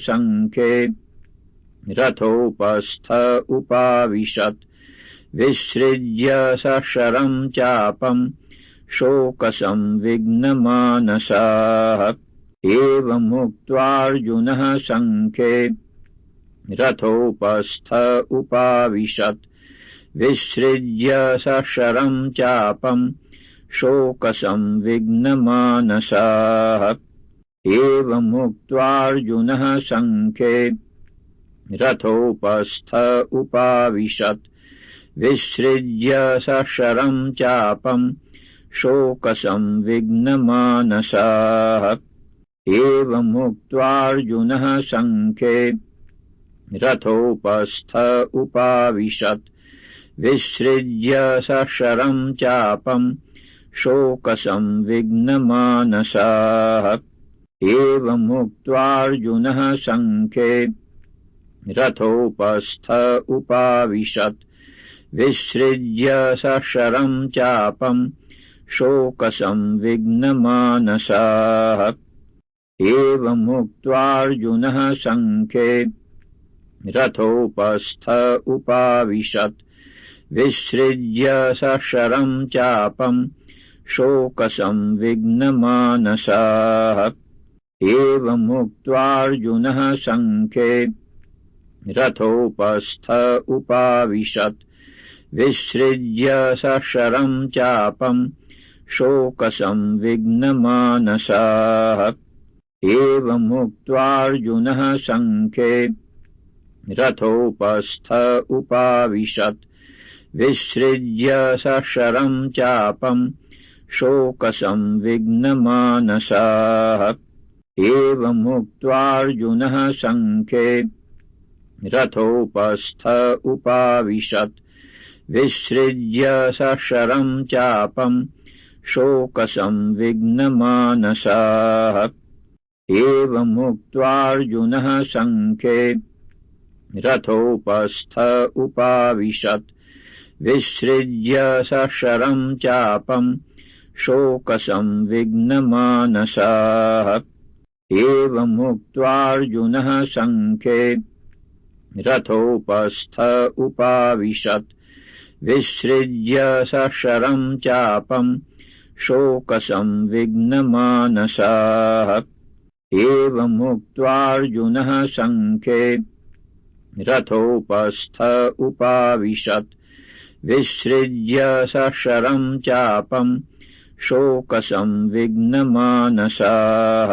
सङ्ख्ये रथोपस्थ उपाविशत् विसृज्य सशरम् चापम् शोकसंविघ्नमानसाः एवमुक्त्वार्जुनः सङ्ख्ये रथोपस्थ उपाविशत् विसृज्य सशरम् चापम् शोकसंविघ्नमानसाः एवमुक्त्वार्जुनः सङ्ख्ये रथोपस्थ उपाविशत् विसृज्य सशरम् चापम् शोकसंविघ्नमानसाः एवमुक्त्वार्जुनः सङ्ख्ये रथोपस्थ उपाविशत् विसृज्य सशरम् चापम् शोकसंविघ्नमानसाः एवमुक्त्वार्जुनः सङ्ख्ये रथोपस्थ उपाविशत् विसृज्य सशरम् चापम् शोकसंविघ्नमानसाः एवमुक्त्वार्जुनः सङ्ख्ये रथोपस्थ उपाविशत् विसृज्य सशरम् चापम् शोकसंविघ्नमानसाः एवमुक्त्वार्जुनः सङ्ख्ये रथोपस्थ उपाविशत् विसृज्य सशरम् चापम् शोकसंविघ्नमानसाः एवमुक्त्वार्जुनः सङ्ख्ये रथोपस्थ उपाविशत् विसृज्य सशरम् चापम् शोकसंविघ्नमानसाः एवमुक्त्वार्जुनः सङ्ख्ये रथोपस्थ उपाविशत् विसृज्य सशरम् चापम् शोकसंविघ्नमानसाः एवमुक्त्वार्जुनः सङ्ख्ये रथोपस्थ उपाविशत् विसृज्य सशरम् चापम् शोकसंविघ्नमानसाः एवमुक्त्वार्जुनः सङ्ख्ये रथोपस्थ उपाविशत् विसृज्य सशरम् चापम् शोकसंविघ्नमानसाः एवमुक्त्वार्जुनः सङ्ख्ये रथोपस्थ उपाविशत् विसृज्य सशरम् चापम् शोकसंविघ्नमानसाः